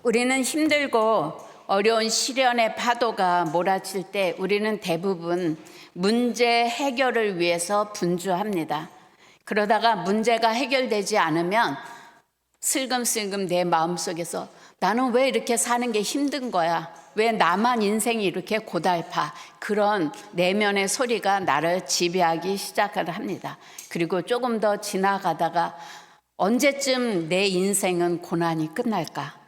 우리는 힘들고 어려운 시련의 파도가 몰아칠 때 우리는 대부분 문제 해결을 위해서 분주합니다. 그러다가 문제가 해결되지 않으면 슬금슬금 내 마음속에서 나는 왜 이렇게 사는 게 힘든 거야? 왜 나만 인생이 이렇게 고달파? 그런 내면의 소리가 나를 지배하기 시작을 합니다. 그리고 조금 더 지나가다가 언제쯤 내 인생은 고난이 끝날까?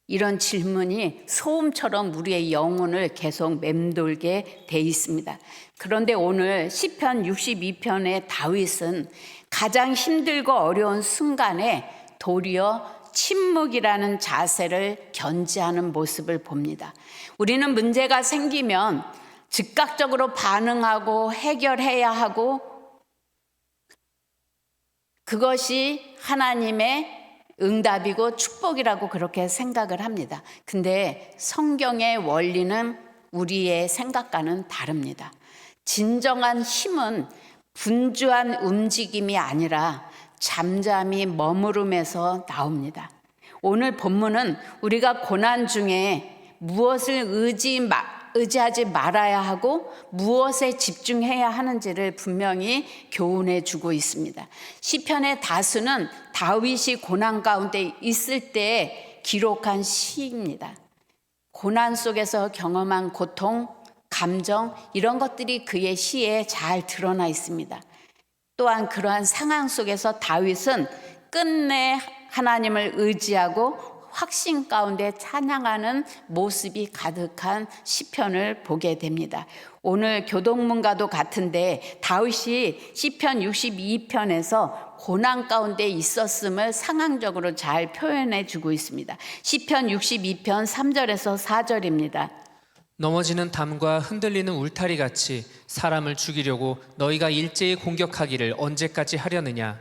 이런 질문이 소음처럼 우리의 영혼을 계속 맴돌게 돼 있습니다. 그런데 오늘 시편 62편의 다윗은 가장 힘들고 어려운 순간에 도리어 침묵이라는 자세를 견지하는 모습을 봅니다. 우리는 문제가 생기면 즉각적으로 반응하고 해결해야 하고 그것이 하나님의 응답이고 축복이라고 그렇게 생각을 합니다. 근데 성경의 원리는 우리의 생각과는 다릅니다. 진정한 힘은 분주한 움직임이 아니라 잠잠히 머무름에서 나옵니다. 오늘 본문은 우리가 고난 중에 무엇을 의지하지 말아야 하고 무엇에 집중해야 하는지를 분명히 교훈해 주고 있습니다. 시편의 다수는 다윗이 고난 가운데 있을 때 기록한 시입니다. 고난 속에서 경험한 고통, 감정 이런 것들이 그의 시에 잘 드러나 있습니다. 또한 그러한 상황 속에서 다윗은 끝내 하나님을 의지하고 확신 가운데 찬양하는 모습이 가득한 시편을 보게 됩니다. 오늘 교동문과도 같은데 다윗이 시편 62편에서 고난 가운데 있었음을 상황적으로 잘 표현해 주고 있습니다. 시편 62편 3절에서 4절입니다. 넘어지는 담과 흔들리는 울타리 같이 사람을 죽이려고 너희가 일제히 공격하기를 언제까지 하려느냐.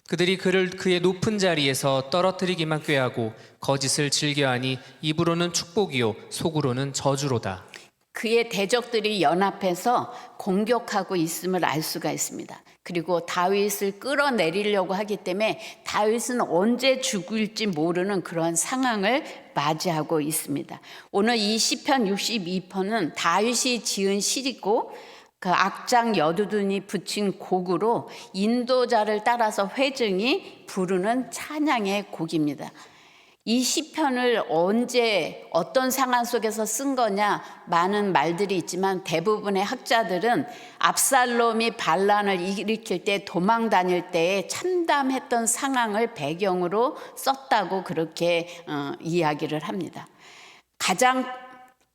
그들이 그를 그의 높은 자리에서 떨어뜨리기만 꾀하고 거짓을 즐겨하니 입으로는 축복이요 속으로는 저주로다. 그의 대적들이 연합해서 공격하고 있음을 알 수가 있습니다. 그리고 다윗을 끌어내리려고 하기 때문에 다윗은 언제 죽을지 모르는 그런 상황을 맞이하고 있습니다. 오늘 이 시편 62편은 다윗이 지은 시이고 그 악장 여두둔이 붙인 곡으로 인도자를 따라서 회중이 부르는 찬양의 곡입니다. 이 시편을 언제 어떤 상황 속에서 쓴 거냐 많은 말들이 있지만 대부분의 학자들은 압살롬이 반란을 일으킬 때 도망 다닐 때에 참담했던 상황을 배경으로 썼다고 그렇게 이야기를 합니다. 가장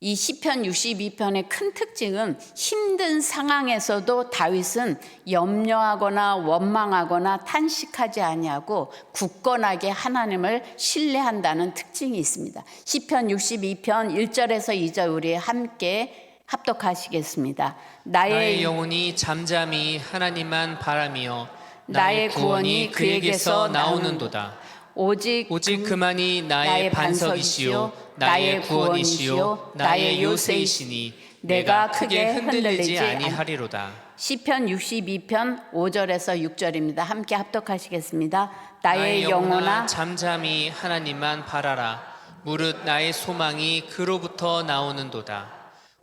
이 시편 62편의 큰 특징은 힘든 상황에서도 다윗은 염려하거나 원망하거나 탄식하지 아니하고 굳건하게 하나님을 신뢰한다는 특징이 있습니다. 시편 62편 1절에서 2절 우리 함께 합독하시겠습니다. 나의 영혼이 잠잠히 하나님만 바라며 나의 구원이 그에게서 나오는도다. 오직 그만이 나의 반석이시요 나의 구원이시요 나의 요새이시니 내가 크게 흔들리지 아니하리로다. 시편 62편 5절에서 6절입니다. 함께 합독하시겠습니다. 나의 영혼아 잠잠히 하나님만 바라라. 무릇 나의 소망이 그로부터 나오는도다.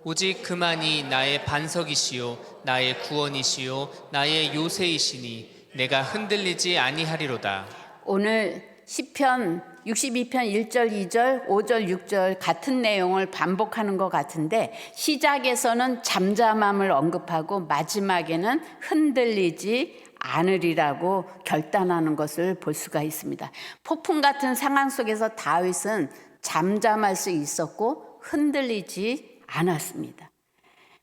오직 그만이 나의 반석이시요 나의 구원이시요 나의 요새이시니 내가 흔들리지 아니하리로다. 오늘 시편 62편 1절, 2절, 5절, 6절 같은 내용을 반복하는 것 같은데 시작에서는 잠잠함을 언급하고 마지막에는 흔들리지 않으리라고 결단하는 것을 볼 수가 있습니다. 폭풍 같은 상황 속에서 다윗은 잠잠할 수 있었고 흔들리지 않았습니다.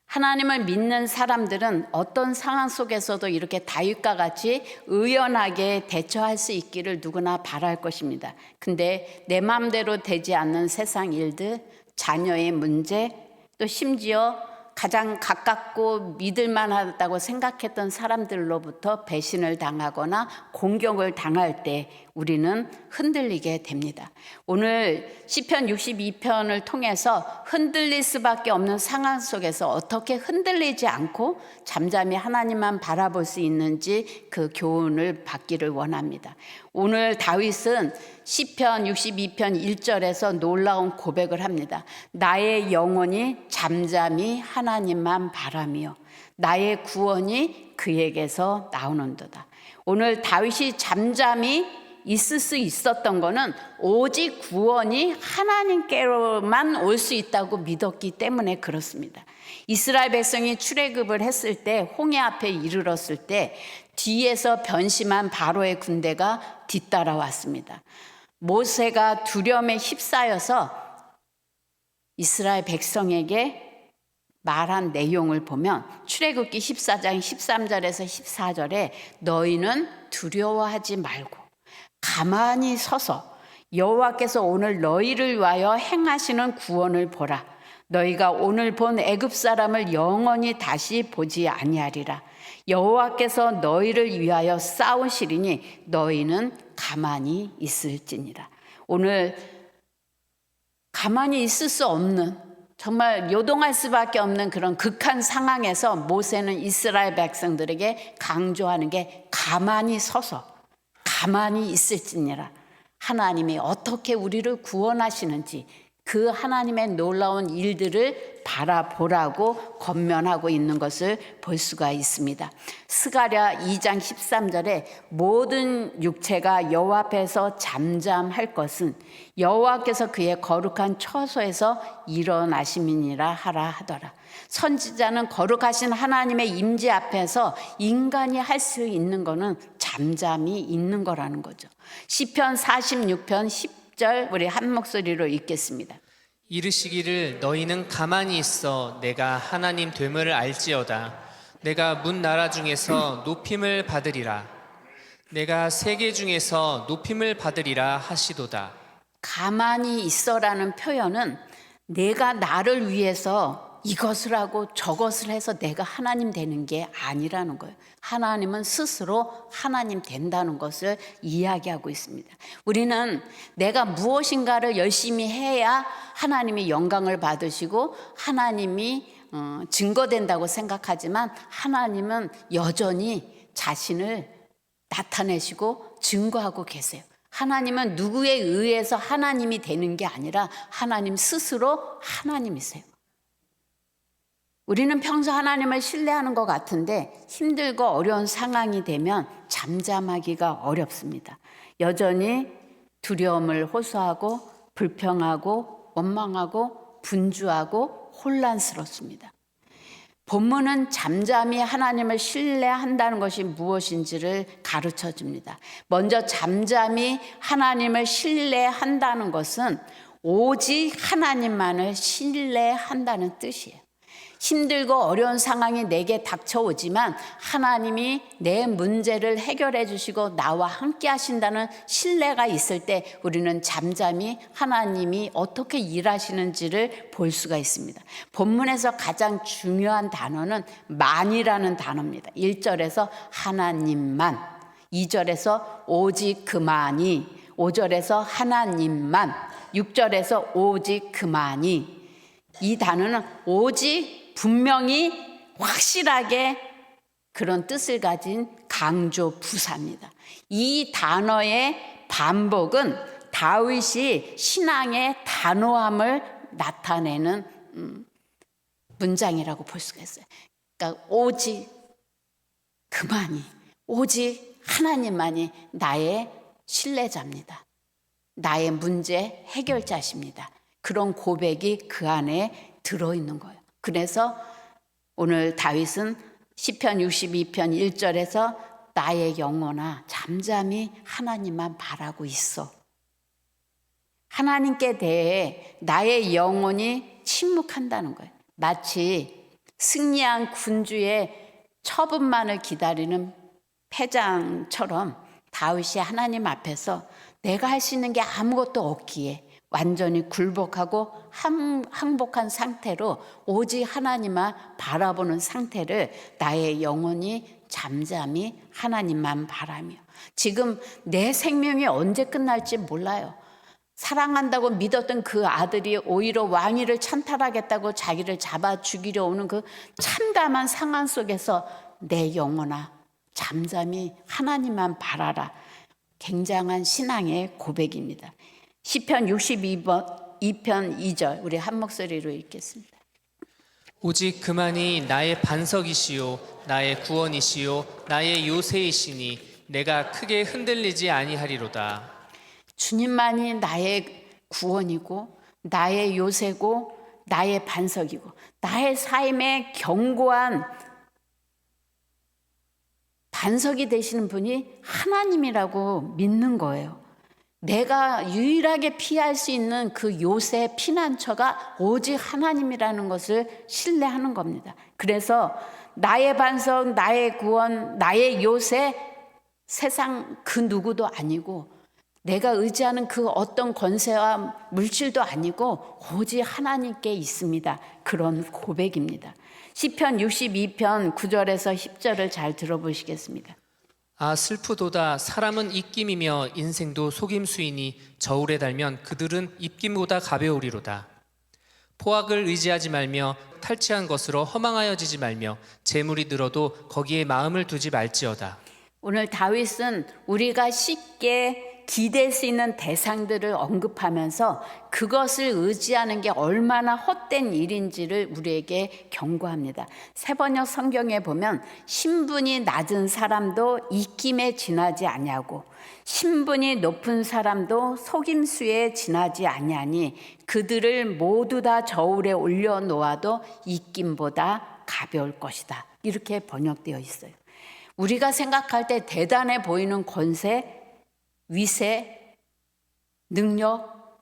하나님을 믿는 사람들은 어떤 상황 속에서도 이렇게 다윗과 같이 의연하게 대처할 수 있기를 누구나 바랄 것입니다. 근데 내 마음대로 되지 않는 세상 일들, 자녀의 문제, 또 심지어 가장 가깝고 믿을만하다고 생각했던 사람들로부터 배신을 당하거나 공격을 당할 때 우리는 흔들리게 됩니다. 오늘 시편 62편을 통해서 흔들릴 수밖에 없는 상황 속에서 어떻게 흔들리지 않고 잠잠히 하나님만 바라볼 수 있는지 그 교훈을 받기를 원합니다. 오늘 다윗은 시편 62편 1절에서 놀라운 고백을 합니다. 나의 영혼이 잠잠히 하나님만 바라며 나의 구원이 그에게서 나오는도다. 오늘 다윗이 잠잠히 있을 수 있었던 거는 오직 구원이 하나님께로만 올 수 있다고 믿었기 때문에 그렇습니다. 이스라엘 백성이 출애굽을 했을 때 홍해 앞에 이르렀을 때 뒤에서 변심한 바로의 군대가 뒤따라왔습니다. 모세가 두려움에 휩싸여서 이스라엘 백성에게 말한 내용을 보면 출애굽기 14장 13절에서 14절에 너희는 두려워하지 말고 가만히 서서 여호와께서 오늘 너희를 위하여 행하시는 구원을 보라. 너희가 오늘 본 애굽 사람을 영원히 다시 보지 아니하리라. 여호와께서 너희를 위하여 싸우시리니 너희는 가만히 있을지니라. 오늘 가만히 있을 수 없는, 정말 요동할 수밖에 없는 그런 극한 상황에서 모세는 이스라엘 백성들에게 강조하는 게 가만히 서서 가만히 있을지니라. 하나님이 어떻게 우리를 구원하시는지 그 하나님의 놀라운 일들을 바라보라고 권면하고 있는 것을 볼 수가 있습니다. 스가랴 2장 13절에 모든 육체가 여호와 앞에서 잠잠할 것은 여호와께서 그의 거룩한 처소에서 일어나심이니라 하라 하더라. 선지자는 거룩하신 하나님의 임재 앞에서 인간이 할 수 있는 거는 잠잠히 있는 거라는 거죠. 시편 46편 10절 우리 한 목소리로 읽겠습니다. 이르시기를 너희는 가만히 있어 내가 하나님 됨을 알지어다. 내가 문 나라 중에서 높임을 받으리라. 내가 세계 중에서 높임을 받으리라 하시도다. 가만히 있어라는 표현은 내가 나를 위해서 이것을 하고 저것을 해서 내가 하나님 되는 게 아니라는 거예요. 하나님은 스스로 하나님 된다는 것을 이야기하고 있습니다. 우리는 내가 무엇인가를 열심히 해야 하나님이 영광을 받으시고 하나님이 증거된다고 생각하지만 하나님은 여전히 자신을 나타내시고 증거하고 계세요. 하나님은 누구에 의해서 하나님이 되는 게 아니라 하나님 스스로 하나님이세요. 우리는 평소 하나님을 신뢰하는 것 같은데 힘들고 어려운 상황이 되면 잠잠하기가 어렵습니다. 여전히 두려움을 호소하고 불평하고 원망하고 분주하고 혼란스럽습니다. 본문은 잠잠히 하나님을 신뢰한다는 것이 무엇인지를 가르쳐 줍니다. 먼저 잠잠히 하나님을 신뢰한다는 것은 오직 하나님만을 신뢰한다는 뜻이에요. 힘들고 어려운 상황이 내게 닥쳐오지만 하나님이 내 문제를 해결해 주시고 나와 함께 하신다는 신뢰가 있을 때 우리는 잠잠히 하나님이 어떻게 일하시는지를 볼 수가 있습니다. 본문에서 가장 중요한 단어는 만이라는 단어입니다. 1절에서 하나님만, 2절에서 오직 그만이, 5절에서 하나님만, 6절에서 오직 그만이. 이 단어는 오직 분명히 확실하게 그런 뜻을 가진 강조 부사입니다. 이 단어의 반복은 다윗이 신앙의 단호함을 나타내는 문장이라고 볼 수가 있어요. 그러니까 오직 그만이, 오직 하나님만이 나의 신뢰자입니다. 나의 문제 해결자십니다. 그런 고백이 그 안에 들어있는 거예요. 그래서 오늘 다윗은 시편 62편 1절에서 나의 영혼아 잠잠히 하나님만 바라고 있어. 하나님께 대해 나의 영혼이 침묵한다는 거예요. 마치 승리한 군주의 처분만을 기다리는 패장처럼 다윗이 하나님 앞에서 내가 할 수 있는 게 아무것도 없기에 완전히 굴복하고 항복한 상태로 오직 하나님만 바라보는 상태를 나의 영혼이 잠잠히 하나님만 바라며. 지금 내 생명이 언제 끝날지 몰라요. 사랑한다고 믿었던 그 아들이 오히려 왕위를 찬탈하겠다고 자기를 잡아 죽이려 오는 그 참담한 상황 속에서 내 영혼아, 잠잠히 하나님만 바라라. 굉장한 신앙의 고백입니다. 시편 62편 2절 우리 한 목소리로 읽겠습니다. 오직 그만이 나의 반석이시요 나의 구원이시요 나의 요새이시니 내가 크게 흔들리지 아니하리로다. 주님만이 나의 구원이고 나의 요새고 나의 반석이고 나의 삶의 견고한 반석이 되시는 분이 하나님이라고 믿는 거예요. 내가 유일하게 피할 수 있는 그 요새 피난처가 오직 하나님이라는 것을 신뢰하는 겁니다. 그래서 나의 반석, 나의 구원, 나의 요새, 세상 그 누구도 아니고 내가 의지하는 그 어떤 권세와 물질도 아니고 오직 하나님께 있습니다. 그런 고백입니다. 시편 62편 9절에서 10절을 잘 들어보시겠습니다. 아 슬프도다. 사람은 입김이며 인생도 속임수이니 저울에 달면 그들은 입김보다 가벼우리로다. 포악을 의지하지 말며 탈취한 것으로 허망하여지지 말며 재물이 늘어도 거기에 마음을 두지 말지어다. 오늘 다윗은 우리가 쉽게 기댈 수 있는 대상들을 언급하면서 그것을 의지하는 게 얼마나 헛된 일인지를 우리에게 경고합니다. 세번역 성경에 보면 신분이 낮은 사람도 입김에 지나지 아니하고 신분이 높은 사람도 속임수에 지나지 아니하니 그들을 모두 다 저울에 올려놓아도 입김보다 가벼울 것이다. 이렇게 번역되어 있어요. 우리가 생각할 때 대단해 보이는 권세, 위세, 능력,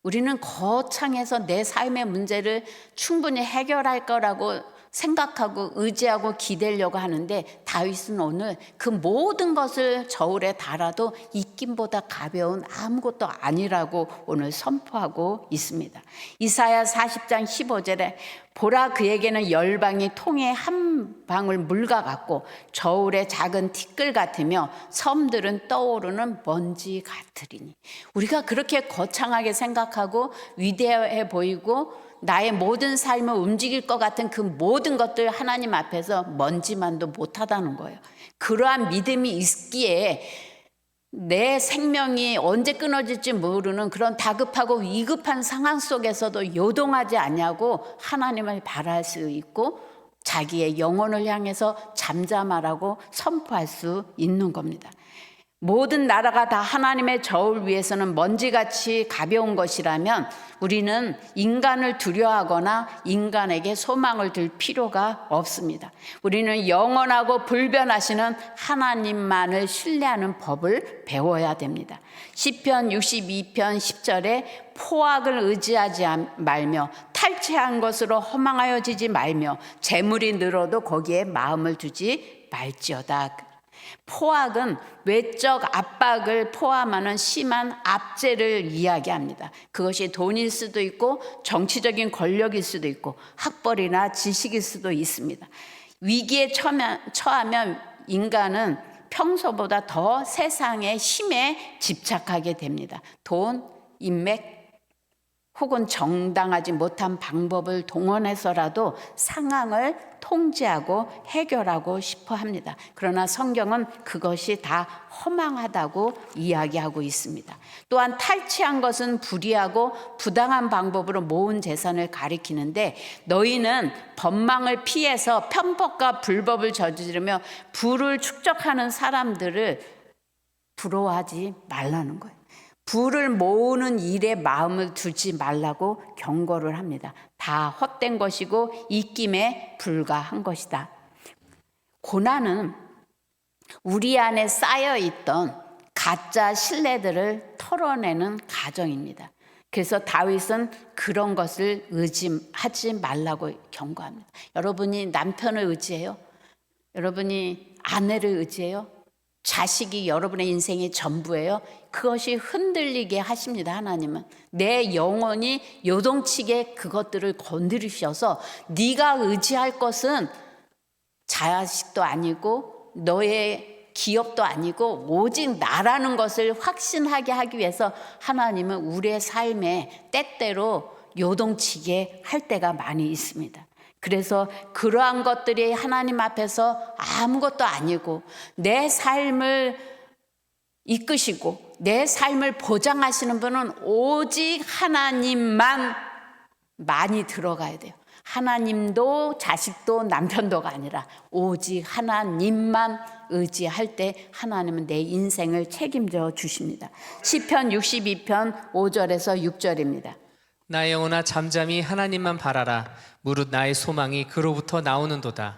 우리는 거창해서 내 삶의 문제를 충분히 해결할 거라고 생각하고 의지하고 기대려고 하는데 다윗은 오늘 그 모든 것을 저울에 달아도 입김보다 가벼운 아무것도 아니라고 오늘 선포하고 있습니다. 이사야 40장 15절에 보라 그에게는 열방이 통에 한 방울 물과 같고 저울의 작은 티끌 같으며 섬들은 떠오르는 먼지 같으리니. 우리가 그렇게 거창하게 생각하고 위대해 보이고 나의 모든 삶을 움직일 것 같은 그 모든 것들 하나님 앞에서 먼지만도 못하다는 거예요. 그러한 믿음이 있기에 내 생명이 언제 끊어질지 모르는 그런 다급하고 위급한 상황 속에서도 요동하지 않냐고 하나님을 바랄 수 있고 자기의 영혼을 향해서 잠잠하라고 선포할 수 있는 겁니다. 모든 나라가 다 하나님의 저울 위에서는 먼지같이 가벼운 것이라면 우리는 인간을 두려워하거나 인간에게 소망을 들 필요가 없습니다. 우리는 영원하고 불변하시는 하나님만을 신뢰하는 법을 배워야 됩니다. 시편 62편 10절에 포악을 의지하지 말며 탈취한 것으로 허망하여지지 말며 재물이 늘어도 거기에 마음을 두지 말지어다. 포악은 외적 압박을 포함하는 심한 압제를 이야기합니다. 그것이 돈일 수도 있고 정치적인 권력일 수도 있고 학벌이나 지식일 수도 있습니다. 위기에 처하면 인간은 평소보다 더 세상의 힘에 집착하게 됩니다. 돈, 인맥, 혹은 정당하지 못한 방법을 동원해서라도 상황을 통제하고 해결하고 싶어 합니다. 그러나 성경은 그것이 다 허망하다고 이야기하고 있습니다. 또한 탈취한 것은 불의하고 부당한 방법으로 모은 재산을 가리키는데 너희는 법망을 피해서 편법과 불법을 저지르며 부를 축적하는 사람들을 부러워하지 말라는 거예요. 부를 모으는 일에 마음을 두지 말라고 경고를 합니다. 다 헛된 것이고 입김에 불과한 것이다. 고난은 우리 안에 쌓여있던 가짜 신뢰들을 털어내는 과정입니다. 그래서 다윗은 그런 것을 의지하지 말라고 경고합니다. 여러분이 남편을 의지해요? 여러분이 아내를 의지해요? 자식이 여러분의 인생의 전부예요? 그것이 흔들리게 하십니다. 하나님은 내 영혼이 요동치게 그것들을 건드리셔서 네가 의지할 것은 자식도 아니고 너의 기업도 아니고 오직 나라는 것을 확신하게 하기 위해서 하나님은 우리의 삶에 때때로 요동치게 할 때가 많이 있습니다. 그래서 그러한 것들이 하나님 앞에서 아무것도 아니고 내 삶을 이끄시고 내 삶을 보장하시는 분은 오직 하나님만 많이 들어가야 돼요. 하나님도 자식도 남편도가 아니라 오직 하나님만 의지할 때 하나님은 내 인생을 책임져 주십니다. 시편 62편 5절에서 6절입니다. 나의 영혼아 잠잠히 하나님만 바라라. 무릇 나의 소망이 그로부터 나오는도다.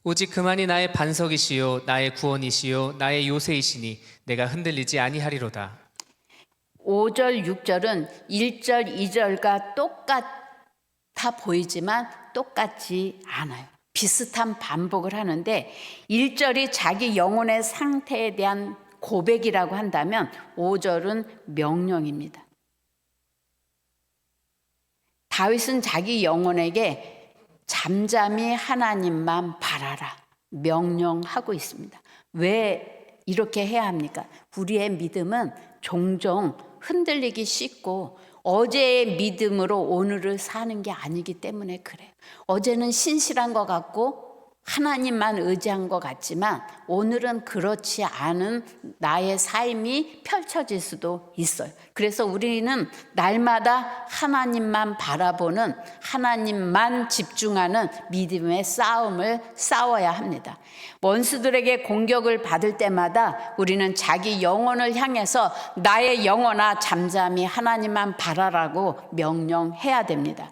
오직 그만이 나의 반석이시요 나의 구원이시요 나의 요새이시니 내가 흔들리지 아니하리로다. 5절 6절은 1절 2절과 똑같아 보이지만 똑같지 않아요. 비슷한 반복을 하는데 1절이 자기 영혼의 상태에 대한 고백이라고 한다면 5절은 명령입니다. 다윗은 자기 영혼에게 잠잠히 하나님만 바라라 명령하고 있습니다. 왜 이렇게 해야 합니까? 우리의 믿음은 종종 흔들리기 쉽고 어제의 믿음으로 오늘을 사는 게 아니기 때문에 그래요. 어제는 신실한 것 같고 하나님만 의지한 것 같지만 오늘은 그렇지 않은 나의 삶이 펼쳐질 수도 있어요. 그래서 우리는 날마다 하나님만 바라보는 하나님만 집중하는 믿음의 싸움을 싸워야 합니다. 원수들에게 공격을 받을 때마다 우리는 자기 영혼을 향해서 나의 영혼아 잠잠히 하나님만 바라라고 명령해야 됩니다.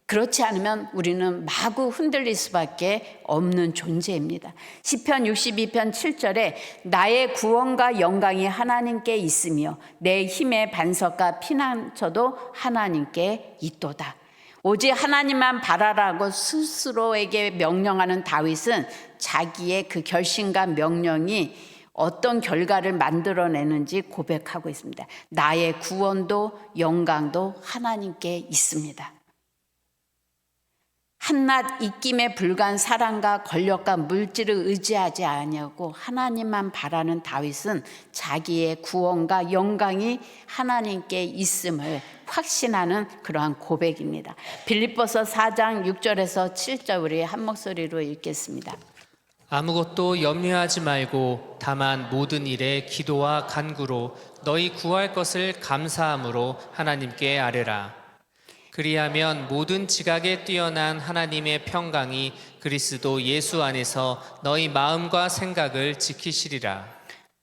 그렇지 않으면 우리는 마구 흔들릴 수밖에 없는 존재입니다. 시편 62편 7절에 나의 구원과 영광이 하나님께 있으며 내 힘의 반석과 피난처도 하나님께 있도다. 오직 하나님만 바라라고 스스로에게 명령하는 다윗은 자기의 그 결심과 명령이 어떤 결과를 만들어내는지 고백하고 있습니다. 나의 구원도 영광도 하나님께 있습니다. 한낱 입김에 불과한 사랑과 권력과 물질을 의지하지 아니하고 하나님만 바라는 다윗은 자기의 구원과 영광이 하나님께 있음을 확신하는 그러한 고백입니다. 빌립보서 4장 6절에서 7절 우리 한 목소리로 읽겠습니다. 아무것도 염려하지 말고 다만 모든 일에 기도와 간구로 너희 구할 것을 감사함으로 하나님께 아뢰라. 그리하면 모든 지각에 뛰어난 하나님의 평강이 그리스도 예수 안에서 너희 마음과 생각을 지키시리라.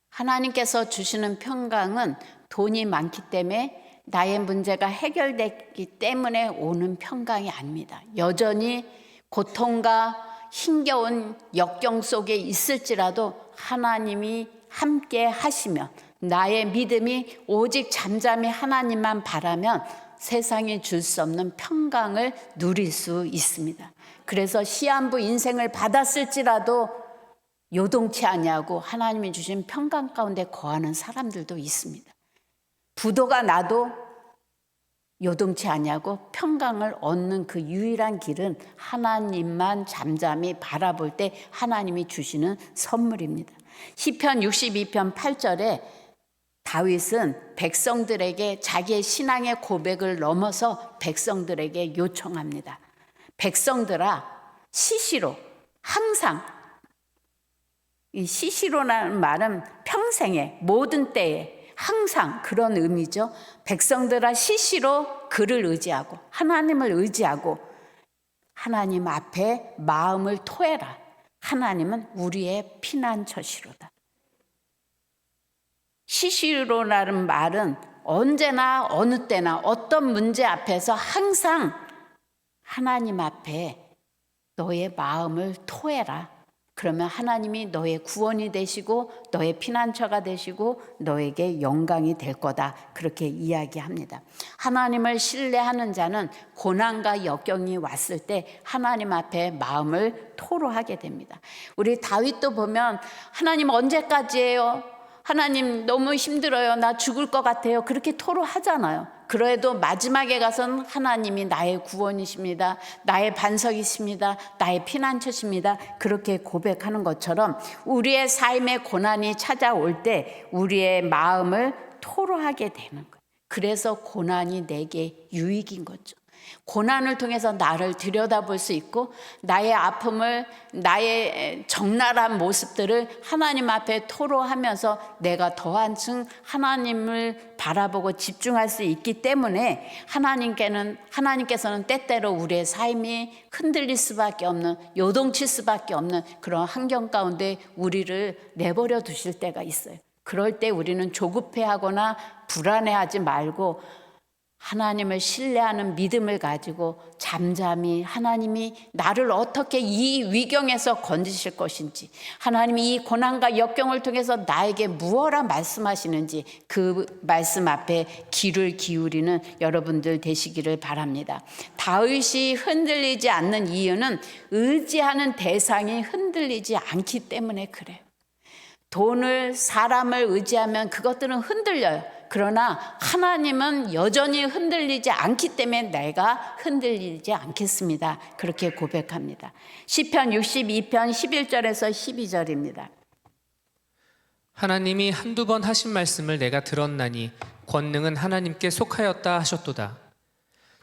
하나님께서 주시는 평강은 돈이 많기 때문에 나의 문제가 해결됐기 때문에 오는 평강이 아닙니다. 여전히 고통과 힘겨운 역경 속에 있을지라도 하나님이 함께 하시면 나의 믿음이 오직 잠잠히 하나님만 바라면 세상이 줄 수 없는 평강을 누릴 수 있습니다. 그래서 시한부 인생을 받았을지라도 요동치 아니하고 하나님이 주신 평강 가운데 거하는 사람들도 있습니다. 부도가 나도 요동치 아니하고 평강을 얻는 그 유일한 길은 하나님만 잠잠히 바라볼 때 하나님이 주시는 선물입니다. 시편 62편 8절에 다윗은 백성들에게 자기의 신앙의 고백을 넘어서 백성들에게 요청합니다. 백성들아, 시시로 항상, 이 시시로라는 말은 평생에 모든 때에 항상 그런 의미죠. 백성들아 시시로 그를 의지하고 하나님을 의지하고 하나님 앞에 마음을 토해라. 하나님은 우리의 피난처시로다. 시시로라는 말은 언제나 어느 때나 어떤 문제 앞에서 항상 하나님 앞에 너의 마음을 토해라. 그러면 하나님이 너의 구원이 되시고 너의 피난처가 되시고 너에게 영광이 될 거다. 그렇게 이야기합니다. 하나님을 신뢰하는 자는 고난과 역경이 왔을 때 하나님 앞에 마음을 토로하게 됩니다. 우리 다윗도 보면 하나님 언제까지예요? 하나님 너무 힘들어요. 나 죽을 것 같아요. 그렇게 토로하잖아요. 그래도 마지막에 가서는 하나님이 나의 구원이십니다. 나의 반석이십니다. 나의 피난처십니다. 그렇게 고백하는 것처럼 우리의 삶의 고난이 찾아올 때 우리의 마음을 토로하게 되는 거예요. 그래서 고난이 내게 유익인 거죠. 고난을 통해서 나를 들여다볼 수 있고 나의 아픔을, 나의 적나라한 모습들을 하나님 앞에 토로하면서 내가 더 한층 하나님을 바라보고 집중할 수 있기 때문에 하나님께서는 때때로 우리의 삶이 흔들릴 수밖에 없는, 요동칠 수밖에 없는 그런 환경 가운데 우리를 내버려 두실 때가 있어요. 그럴 때 우리는 조급해하거나 불안해하지 말고 하나님을 신뢰하는 믿음을 가지고 잠잠히 하나님이 나를 어떻게 이 위경에서 건지실 것인지, 하나님이 이 고난과 역경을 통해서 나에게 무엇라 말씀하시는지 그 말씀 앞에 귀를 기울이는 여러분들 되시기를 바랍니다. 다윗이 흔들리지 않는 이유는 의지하는 대상이 흔들리지 않기 때문에 그래요. 돈을, 사람을 의지하면 그것들은 흔들려요. 그러나 하나님은 여전히 흔들리지 않기 때문에 내가 흔들리지 않겠습니다. 그렇게 고백합니다. 시편 62편 11절에서 12절입니다. 하나님이 한두 번 하신 말씀을 내가 들었나니 권능은 하나님께 속하였다 하셨도다.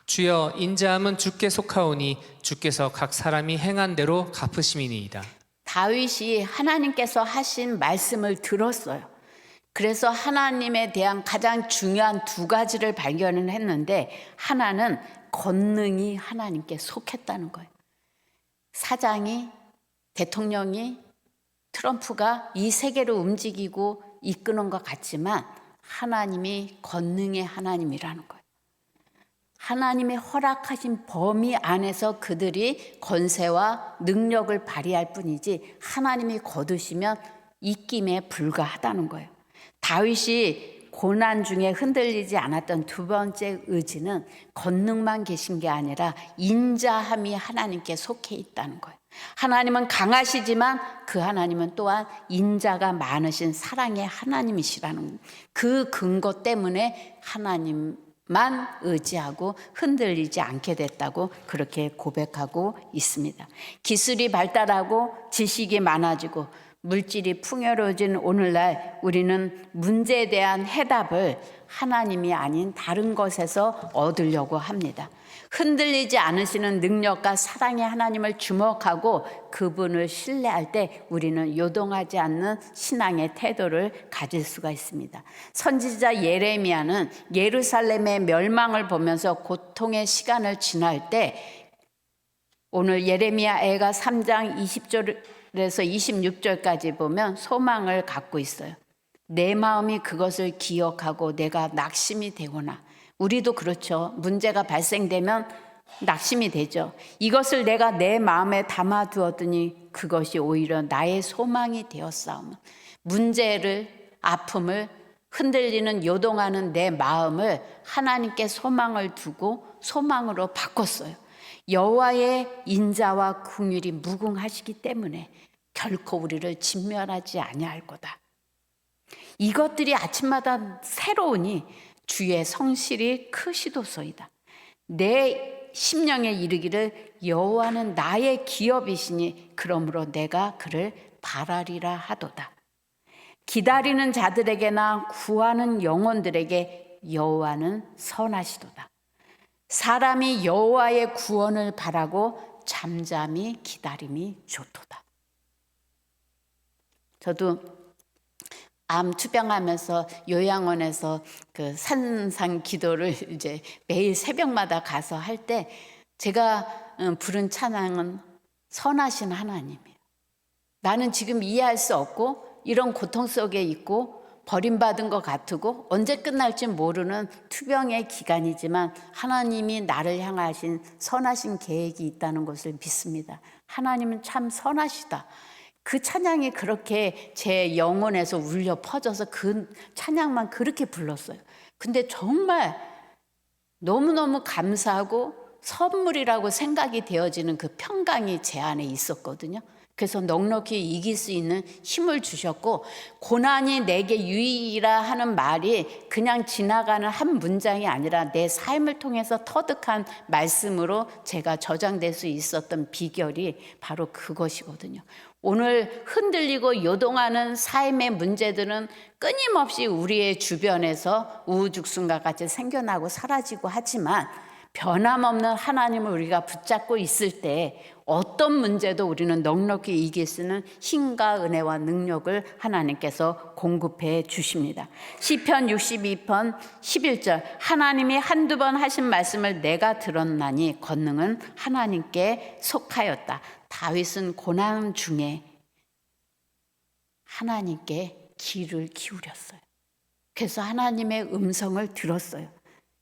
주여, 인자함은 주께 속하오니 주께서 각 사람이 행한 대로 갚으심이니이다. 다윗이 하나님께서 하신 말씀을 들었어요. 그래서 하나님에 대한 가장 중요한 두 가지를 발견을 했는데, 하나는 권능이 하나님께 속했다는 거예요. 사장이, 대통령이, 트럼프가 이 세계를 움직이고 이끄는 것 같지만 하나님이 권능의 하나님이라는 거예요. 하나님의 허락하신 범위 안에서 그들이 권세와 능력을 발휘할 뿐이지 하나님이 거두시면 입김에 불과하다는 거예요. 다윗이 고난 중에 흔들리지 않았던 두 번째 의지는 권능만 계신 게 아니라 인자함이 하나님께 속해 있다는 거예요. 하나님은 강하시지만 그 하나님은 또한 인자가 많으신 사랑의 하나님이시라는 그 근거 때문에 하나님만 의지하고 흔들리지 않게 됐다고 그렇게 고백하고 있습니다. 기술이 발달하고 지식이 많아지고 물질이 풍요로워진 오늘날 우리는 문제에 대한 해답을 하나님이 아닌 다른 것에서 얻으려고 합니다. 흔들리지 않으시는 능력과 사랑의 하나님을 주목하고 그분을 신뢰할 때 우리는 요동하지 않는 신앙의 태도를 가질 수가 있습니다. 선지자 예레미야는 예루살렘의 멸망을 보면서 고통의 시간을 지날 때, 오늘 예레미야애가 3장 20절에서 26절까지 보면 소망을 갖고 있어요. 내 마음이 그것을 기억하고 내가 낙심이 되거나, 우리도 그렇죠. 문제가 발생되면 낙심이 되죠. 이것을 내가 내 마음에 담아두었더니 그것이 오히려 나의 소망이 되었사오며, 문제를, 아픔을, 흔들리는 요동하는 내 마음을 하나님께 소망을 두고 소망으로 바꿨어요. 여호와의 인자와 긍휼이 무궁하시기 때문에 결코 우리를 진멸하지 아니할 거다. 이것들이 아침마다 새로우니 주의 성실이 크시도소이다. 내 심령에 이르기를 여호와는 나의 기업이시니 그러므로 내가 그를 바라리라 하도다. 기다리는 자들에게나 구하는 영혼들에게 여호와는 선하시도다. 사람이 여호와의 구원을 바라고 잠잠히 기다림이 좋도다. 저도 암 투병하면서 요양원에서 그 산상 기도를 이제 매일 새벽마다 가서 할 때 제가 부른 찬양은 선하신 하나님이에요. 나는 지금 이해할 수 없고 이런 고통 속에 있고 버림받은 것 같고 언제 끝날지 모르는 투병의 기간이지만 하나님이 나를 향하신 선하신 계획이 있다는 것을 믿습니다. 하나님은 참 선하시다. 그 찬양이 그렇게 제 영혼에서 울려 퍼져서 그 찬양만 그렇게 불렀어요. 근데 정말 너무너무 감사하고 선물이라고 생각이 되어지는 그 평강이 제 안에 있었거든요. 그래서 넉넉히 이길 수 있는 힘을 주셨고, 고난이 내게 유익이라 하는 말이 그냥 지나가는 한 문장이 아니라 내 삶을 통해서 터득한 말씀으로 제가 저장될 수 있었던 비결이 바로 그것이거든요. 오늘 흔들리고 요동하는 삶의 문제들은 끊임없이 우리의 주변에서 우후죽순과 같이 생겨나고 사라지고 하지만, 변함없는 하나님을 우리가 붙잡고 있을 때 어떤 문제도 우리는 넉넉히 이길 수 있는 힘과 은혜와 능력을 하나님께서 공급해 주십니다. 시편 62편 11절, 하나님이 한두 번 하신 말씀을 내가 들었나니 권능은 하나님께 속하였다. 다윗은 고난 중에 하나님께 귀를 기울였어요. 그래서 하나님의 음성을 들었어요.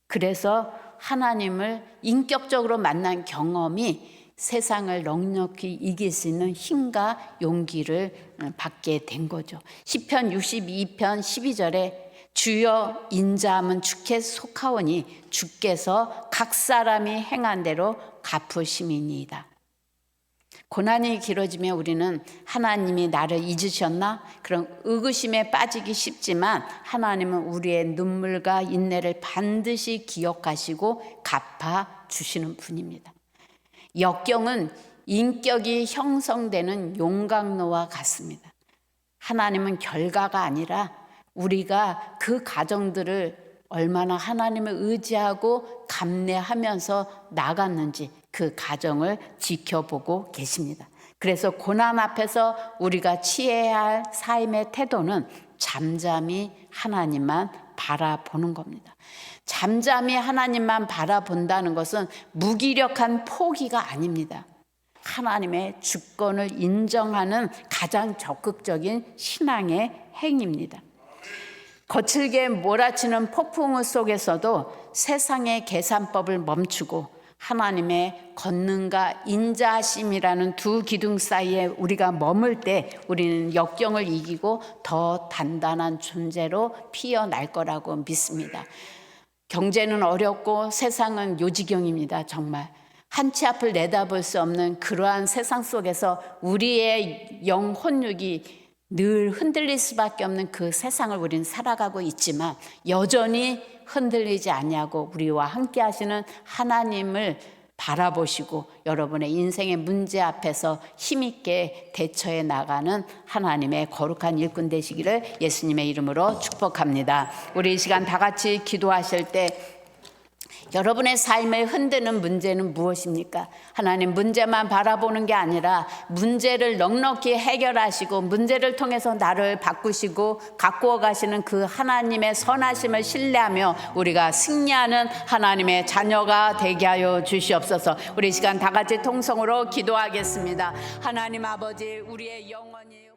그래서 하나님을 인격적으로 만난 경험이 세상을 넉넉히 이길 수 있는 힘과 용기를 받게 된 거죠. 시편 62편 12절에 주여 인자함은 주께 속하오니 주께서 각 사람이 행한 대로 갚으심이니이다. 고난이 길어지면 우리는 하나님이 나를 잊으셨나? 그런 의구심에 빠지기 쉽지만, 하나님은 우리의 눈물과 인내를 반드시 기억하시고 갚아주시는 분입니다. 역경은 인격이 형성되는 용광로와 같습니다. 하나님은 결과가 아니라 우리가 그 과정들을 얼마나 하나님을 의지하고 감내하면서 나갔는지 그 과정을 지켜보고 계십니다. 그래서 고난 앞에서 우리가 취해야 할 삶의 태도는 잠잠히 하나님만 바라보는 겁니다. 잠잠히 하나님만 바라본다는 것은 무기력한 포기가 아닙니다. 하나님의 주권을 인정하는 가장 적극적인 신앙의 행위입니다. 거칠게 몰아치는 폭풍우 속에서도 세상의 계산법을 멈추고 하나님의 권능과 인자하심이라는 두 기둥 사이에 우리가 머물 때 우리는 역경을 이기고 더 단단한 존재로 피어날 거라고 믿습니다. 경제는 어렵고 세상은 요지경입니다. 정말 한치 앞을 내다볼 수 없는 그러한 세상 속에서 우리의 영혼육이 늘 흔들릴 수밖에 없는 그 세상을 우리는 살아가고 있지만, 여전히 흔들리지 않냐고 우리와 함께 하시는 하나님을 바라보시고 여러분의 인생의 문제 앞에서 힘있게 대처해 나가는 하나님의 거룩한 일꾼 되시기를 예수님의 이름으로 축복합니다. 우리 이 시간 다 같이 기도하실 때 여러분의 삶을 흔드는 문제는 무엇입니까? 하나님, 문제만 바라보는 게 아니라 문제를 넉넉히 해결하시고 문제를 통해서 나를 바꾸시고 가꾸어 가시는 그 하나님의 선하심을 신뢰하며 우리가 승리하는 하나님의 자녀가 되게 하여 주시옵소서. 우리 이 시간 다 같이 통성으로 기도하겠습니다. 하나님 아버지, 우리의 영혼이